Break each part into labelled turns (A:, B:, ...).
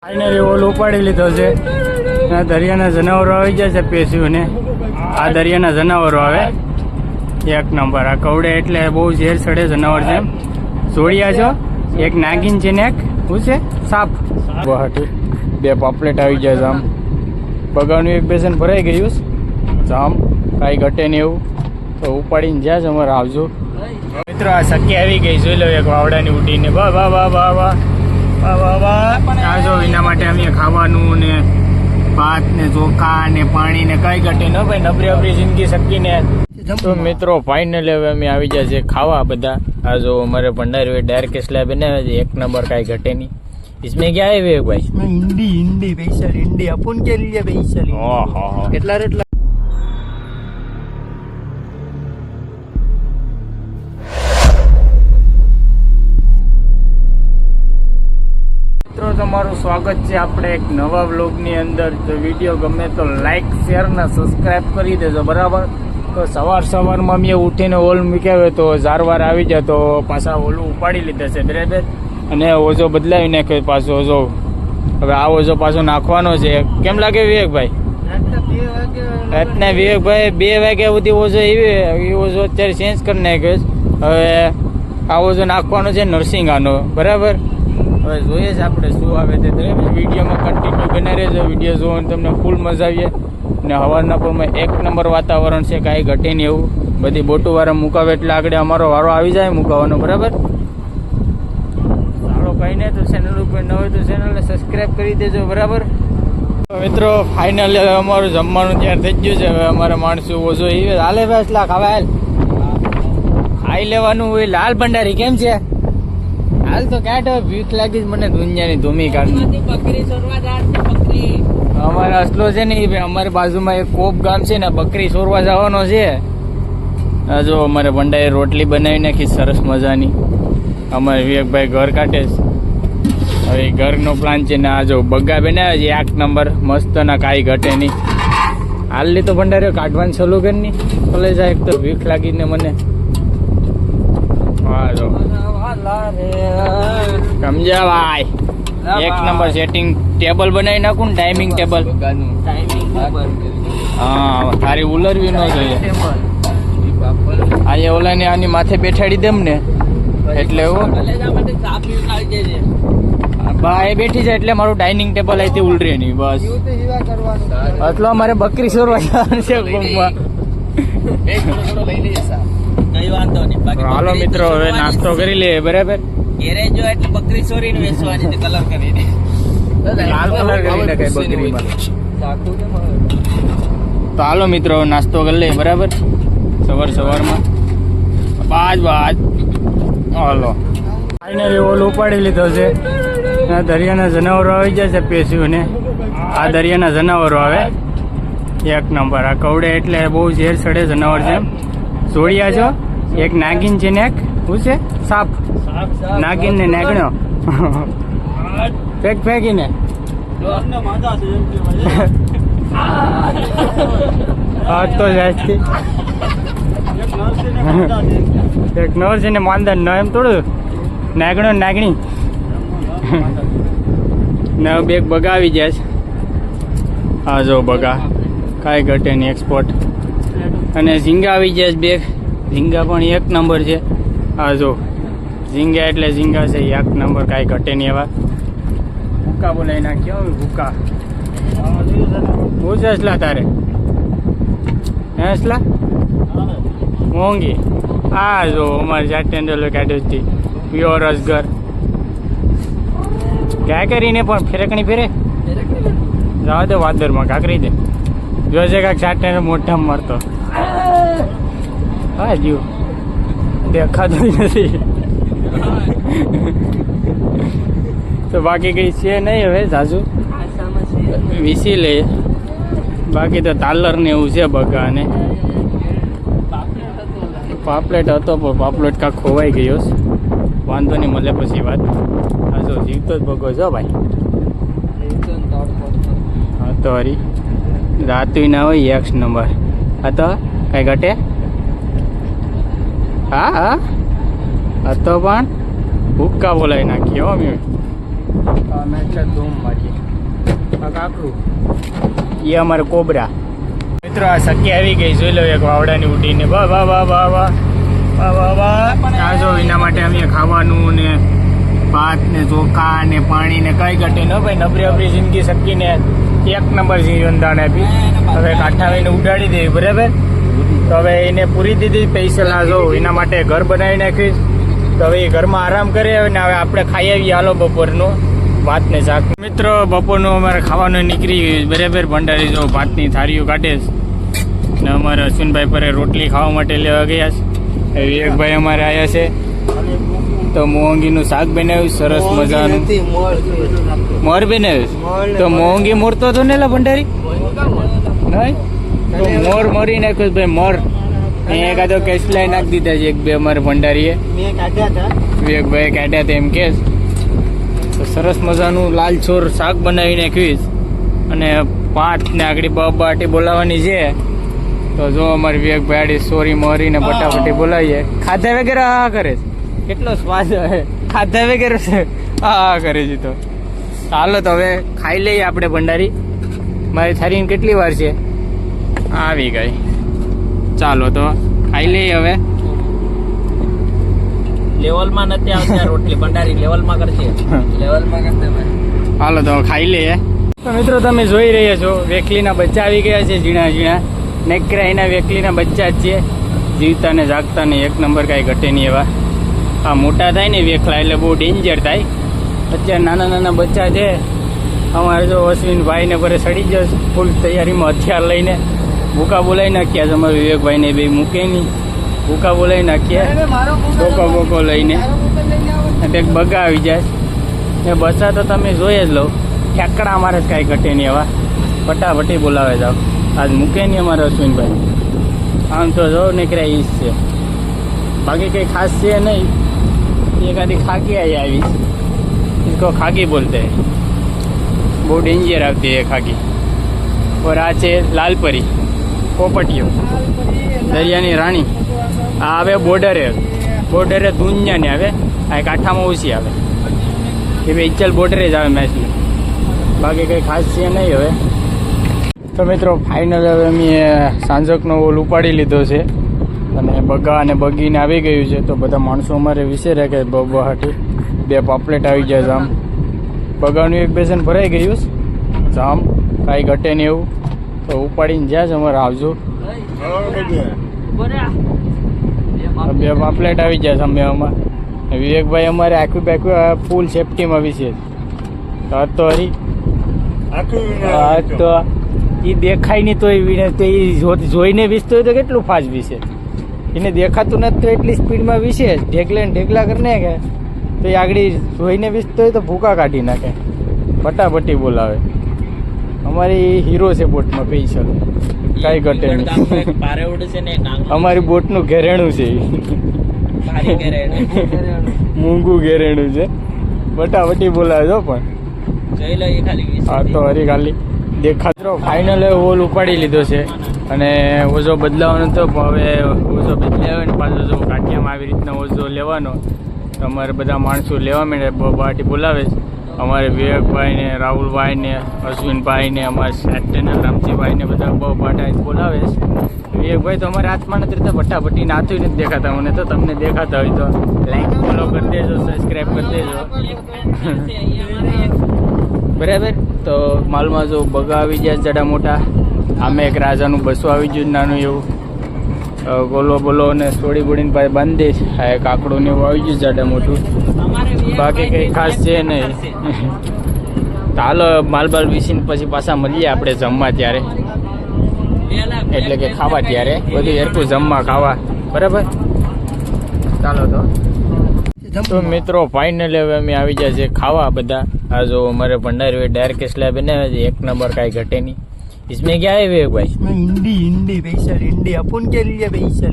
A: Finally all ઉપાડી લીધો છે. આ દરિયાના જનાવરો આવી જાય છે પેશીઓને. આ દરિયાના જનાવરો આવે એક નંબર. આ કવડે એટલે બહુ ઝેર ચડે જનાવર છે. જોડિયા છો, એક નાગીન છે ને એક શું છે સાપ. ગુવાહાટી બે પાપલેટ આવી જાય છે. આમ બગાનું એક બેસન ભરાઈ ગયું જામ કાંઈ ઘટે નહીં એવું તો ઉપાડીને જ્યાં જ અમારે આવજો મિત્રો. આ સખી આવી ગઈ જોઈ લો એક વાવડાની ઉડીને. વાહ વાહ વાહ વાહ વાહ વાહ વાહ વાહ. આ જો એના માટે અમે ખાવાનું ને ભાત ને ચોખા ને પાણી ને કઈ ઘટે ન ભાઈ. નબળી અબરી જિંદગી સખીને. તો મિત્રો ફાઇનલી હવે અમે આવી જાય છે ખાવા બધા. આ જો અમારે ભંડારી હોય ડાયરેક્ટ સ્લેબ બનાવે છે એક નંબર કાંઈ ઘટે નહીં. इसमें क्या है विवेक भाई? इसमें हिंदी हिंदी पैसा हिंदी अपन के लिए पैसा કેટલા રેટલા મિત્રો તમારું સ્વાગત છે આપણે એક નવા વ્લોગની અંદર. તો વિડીયો ગમે તો લાઈક શેર ને સબસ્ક્રાઇબ કરી દેજો બરાબર. તો સવારમાં મેં ઉઠીને ઓલ મૂક્યા હોય તો જારવાર આવી જાય તો પાછા ઓલું ઉપાડી લીધા છે બરાબર. અને ઓઝો બદલાવી નાખ્યો પાછો ઓઝો. હવે આ ઓઝો પાછો નાખવાનો છે. કેમ લાગે વિવેકભાઈ? રાતના વિવેકભાઈ 2 વાગ્યા સુધી ઓઝો એ ઓઝો અત્યારે ચેન્જ કરી નાખ્યો છે. હવે આ ઓઝો નાખવાનો છે નરસિંગાનો બરાબર. હવે જોઈએ છે આપણે શું આવે તે વિડીયોમાં કન્ટિન્યુ બને રહેજો. વિડીયો જોઈને તમને ફૂલ મજા આવીએ. ને હવારના પરમાં એક નંબર વાતાવરણ છે, કાંઈ ઘટે નહીં એવું. બધી બોટું વાળા મુકાવે એટલે આગળ અમારો વારો આવી જાય મુકાવાનો બરાબર. કઈ નહીં તો ચેનલ ઉપર ન હોય તો ચેનલને સબસ્ક્રાઇબ કરી દેજો બરાબર. મિત્રો ફાઇનલી હવે અમારું જમવાનું તૈયાર થઈ ગયું છે. હવે અમારા માણસો ઓછો હાલે ફેસલા ખાવા હાલ ખાઈ લેવાનું હોય. લાલ ભંડારી કેમ છે? હાલ તો ક્યાં ભીખ લાગી મને દુનિયાની ધૂમી કાઢી. અમારે અસલો છે ને અમારી બાજુમાં એક કોપ ગામ છે ને બકરી ચોરવા જવાનો છે. જો અમારે ભંડારી રોટલી બનાવી નાખી સરસ મજાની. અમારે વિવેકભાઈ ઘર કાઢે છે. હવે ઘરનો પ્લાન છે ને આ જો બગા બનાવે છે એક નંબર મસ્ત ના કાંઈ ઘટે નહીં. હાલની તો ભંડારીઓ કાઢવાનું ચાલુ કરી નહીં ભલે જાય. એક તો ભીખ લાગીને મને. હા જો સમજ્યા ભાઈ. એક નંબર સેટિંગ ટેબલ બનાવી નાખું ને ટાઈમિંગ ટેબલ. હા તારી ઉલરવી ન જોઈએ. અહીંયા ઓલાને આની માથે બેઠાડી દેમ ને એટલે બા એ બેઠી જાય એટલે મારું ડાઇનિંગ ટેબલ અહીંથી ઉલરે નહીં બસ. એટલો અમારે બકરી ચોરવા જવાનું છે. હાલો મિત્રો હવે નાસ્તો કરી લે બરાબર. બકરી ચોરીને વેચવાની કલર કરીને લાલ કલર કરીને કઈ બકરીમાં. તો હાલો મિત્રો નાસ્તો કરી લે બરાબર. સવારમાં બાજ હાલો ફાઇનલી ઓલ ઉપાડી લીધો છે. આ દરિયાના જનાવરો આવી જાય છે પેશીઓને. આ દરિયાના જનાવરો આવે એક નંબર. આ કવડે એટલે બહુ ઝેર ચડે જનાવર છે. જોડિયા છો, એક નાગીન છે ને એક શું છે સાપ. નાગીન ને નાગણ્યો ફેંકીને તો જાય એક નર છે ને માંદર ન એમ થોડું નાગણો નાગણી ને બે બગા આવી જાય છે. હા જો બગા કાંઈ ઘટે નહીં એક્સપોર્ટ. અને ઝીંગા આવી જાય છે બે. ઝીંગા પણ એક નંબર છે. હા જો ઝીંગા એટલે ઝીંગા છે એક નંબર કાંઈ ઘટે નહીં. એવા ભૂકા બોલાવી નાખ્યો ભૂકા. શું છે હસલા તારે? હે હસલા મોંઘી. આ જો અમારે જાટેન્ડલો કાઢ્યો હતી પ્યોર અસગર. ક્યાં કરીને પણ ફેરકણી ફેરે જવા દે વાદરમાં કાંકરી દે. જોજે કાંક જાટેન્ડલ મોઢા મારતો. હા જીવ દેખાતું નથી. તો બાકી કઈ છે નહીં હવે ઝાઝુ વીસી લે. બાકી તો તાલર ને એવું છે બગા ને પાપલેટ હતો પણ પાપલેટ કાંક ખોવાઈ ગયો. વાંધો નહીં મળે પછી વાત. હા જો જીવતો જ બગો છો ભાઈ. હા તો હરી રાતું ના હોય એક નંબર. હા તો કાંઈ ઘટે. હા હા હતો પણ ભૂક્કા બોલાવી નાખ્યો મેં. એટલે ધૂમ મારી આ કાકરું એ અમારે કોબરા. મિત્રો આ સખી આવી ગઈ, જોઈ લો એક વાવડાની ઉડીને. વાહ વાહ વાહ વાહ વાહ વાહ વાહ વાહ. આ જો એના માટે અમે ખાવાનું ને ભાત ને ચોખા ને પાણી ને કઈ ઘટે ન ભાઈ. નબળી અબરી જિંદગી સખીને એક નંબર જીવનદાન આપી. હવે કાંઠાવીને ઉડાડી દેવી બરાબર. તો હવે એને પૂરી દીધી પૈસા લાજો એના માટે ઘર બનાવી નાખીશ. તો હવે એ ઘરમાં આરામ કરે ને હવે આપણે ખાઈ આવીએ હાલો બપોરનું ભાત ને શાક. મિત્રો બપોરનું અમારે ખાવાનું નીકળી ગયું બરાબર. ભંડારી જો ભાતની થાળીઓ કાઢે ને અમારે અશ્વિનભાઈ પરે રોટલી ખાવા માટે લેવા ગયા છે. વિવેકભાઈ અમારે આવ્યા છે તો મોંઘીનું શાક બનાવ્યું સરસ મજાનું. મોર બનાવ્યું તો મોંઘી મોરતો હતો ને લા ભંડારી નહીં તો મોર મરી નાખ્યું ભાઈ. મોર એકાદો કેસલાઈ નાખી દીધા છે એક બે અમારે ભંડારીએ. વિવેકભાઈ કાઢ્યા હતા એમ કે સરસ મજાનું લાલ છોર શાક બનાવી નાખ્યું. અને પાંચ ને આગળ બાટી બોલાવવાની છે તો જો અમારી વિવેકભાઈ આડી સોરી મોરી ને બટાબટી બોલાવીએ. ખાધા વગેરે આ કરે છે. કેટલો સ્વાદ હે ખાધા વગેરે છે આ કરે છે. તો ચાલો તો હવે ખાઈ લઈએ આપણે ભંડારી. મારી થારીને કેટલી વાર છે આવી ગઈ. ચાલો તો ખાઈ લઈએ હવે.
B: લેવલમાં નથી આવતી રોટલી ભંડારી લેવલમાં કરશે. લેવલમાં કરશે ભાઈ.
A: હાલો તો ખાઈ લઈએ. તો મિત્રો તમે જોઈ રહ્યા છો વેકલીના બચ્ચા આવી ગયા છે. ઝીણા ઝીણા નેકરા એના વેકલીના બચ્ચા જ છે. જીવતા ને જાગતા ને એક નંબર કાંઈ ઘટે નહીં એવા. આ મોટા થાય ને વેખલા એટલે બહુ ડેન્જર થાય. અત્યારે નાના નાના બચ્ચા છે. અમારે જો અશ્વિનભાઈ ને પરે સડી જશે ફૂલ તૈયારીમાં હથિયાર લઈને. ભૂકા બોલાવી નાખ્યા છે અમારા વિવેકભાઈને બે મૂકે નહીં. ભૂકા બોલાવી નાખ્યા બોકો બોકો લઈને. એક બગા આવી જાય એ બસા તો તમે જોઈ જ લો. ઠેકડા અમારે જ કાંઈ ઘટે નહીં એવા. ફટાફટી બોલાવે જાવ. આજ મૂકે નહીં અમારે અશ્વિનભાઈ. આમ તો જો નીકળ્યા ઈજ છે બાકી કંઈ ખાસ છે નહીં. એકાદી ખાકી આવી इसको खाकी बोलते हैं. બહુ ડેન્જર આવતી है ખાકી. और આ છે લાલપરી પોપટીઓ દરિયાની રાણી. આ આવે બોર્ડરે દુનિયાને આવે. આ કાંઠામાં ઓછી આવે કે ભાઈ ઇચ્છલ બોર્ડરે જ આવે મેચની. બાકી કંઈ ખાસ છે નહીં હવે. તો મિત્રો ફાઇનલ હવે અમે સાંજકનો ઓલ ઉપાડી લીધો છે અને બગા અને બગીને આવી ગયું છે. તો બધા માણસો અમારે વિશે કે બહાટી બે પાપલેટ આવી ગયા જામ. બગાનું એક બેસન ભરાઈ ગયું જામ કાંઈ ઘટે નહીં એવું. તો ઉપાડીને જ્યાં જ અમારે આવજો. બે પાપલેટ આવી જાય અમે આમાં. વિવેકભાઈ અમારે આખું બાખું ફૂલ સેફટીમાં વિશે તો હરી તો એ દેખાય નહીં તો એ જોઈને વીસતો હોય તો કેટલું ફાસ્ટ વિશે. એને દેખાતું નથી તો એટલી સ્પીડમાં વિશે ઢેકલે ને ઢેકલા કરીને કે તો એ આગળ જોઈને વીસતો હોય તો ભૂકા કાઢી નાખે. ફટાફટી બોલાવે. અમારી હીરો છે બોટમાં પૈસા કાંઈ ઘટે નહીં. અમારી બોટનું ઘેરેણું છે મૂંગું ઘેરેણું છે. ફટાફટી બોલાવે જો પણ હા તો હરી ખાલી દેખાતો. ફાઇનલ ઓલ ઉપાડી લીધો છે અને ઓઝો બદલાવાનો હતો. હવે ઓઝો બદલાવ્યો ને પાછો જો કાઠિયામાં આવી રીતના ઓઝો લેવાનો. તો અમારે બધા માણસો લેવા માંડે બાટી બોલાવે છે. અમારે વિવેકભાઈ ને રાહુલભાઈ ને અશ્વિનભાઈ ને અમારા સેટના રામજીભાઈ ને બધા બહુ બાટા બોલાવે છે. વિવેકભાઈ તો અમારે હાથમાં નથી રહેતા. ફટાફટી નાથું નથી દેખાતા મને. તો તમને દેખાતા હોય તો લાઈક ફોલો કરી દેજો, સબસ્ક્રાઈબ કરી દેજો બરાબર. તો માલમાં જો બગા આવી જાય જડા મોટા. આમે એક રાજાનું બસું આવી ગયું નાનું એવું. ગોલો બોલો ને સોડી બોડીને પાસે બાંધી છે. આ એક આંકડું ને એવું આવી ગયું જાડા મોટું. બાકી કંઈ ખાસ છે નહીં. હાલો માલબાલ વીસીને પછી પાછા મળીએ આપણે જમવા ત્યારે. એટલે કે ખાવા ત્યારે બધું હરખું જમવા ખાવા બરાબર. ચાલો તો મિત્રો ફાઇનલી હવે અમે આવી જાય છે ખાવા બધા. આ જો અમારે ભંડારી ડાયરેક્ટ સ્લેબ બનાવે છે એક નંબર કાંઈ ઘટે નહીં. इसमें क्या है विवेक भाई?
B: इसमें हिंदी पैसा हिंदी अपन के लिए पैसा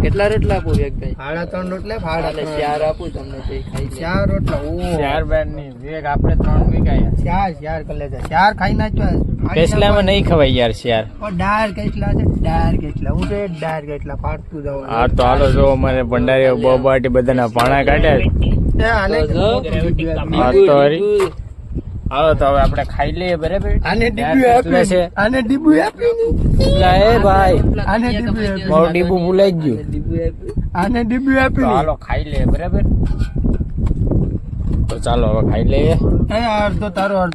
B: કેટલા રોટલા આપો વિવેક ભાઈ? 3.5 રોટલા ભાડા 4 આપું તમને તે ખાઈ 4 રોટલા. ઓ 4 બેન ની વિવેક આપણે 3 વીકાયા 4 કરી લેજા 4 ખાઈ નાચો.
A: કેસલામાં નહીં ખવાય યાર 4.
B: ઓ ડાર કેટલા છે ડાર કેટલા હું તો ડાર કેટલા પાડતું જાવ.
A: હા તો હાલો જો અમારે ભંડારી બબાટી બધાના પાણા કાઢ્યા. હા તો હરી હાલો તો હવે આપણે ખાઈ લઈએ બરાબર.
B: આને ડીબુ
A: એટલે છે
B: આપ્યું આને ડીબુ આપ્યું
A: એટલે એ ભાઈ
B: આને ડીબુ આપ્યું
A: મારું ડીબુ ભૂલાઈ ગયું.
B: આને ડીબુ
A: તો
B: આપ્યું
A: હાલો ખાઈ લઈએ બરાબર. તો ચાલો હવે ખાઈ લઈએ.
B: અડધો તારો અડધો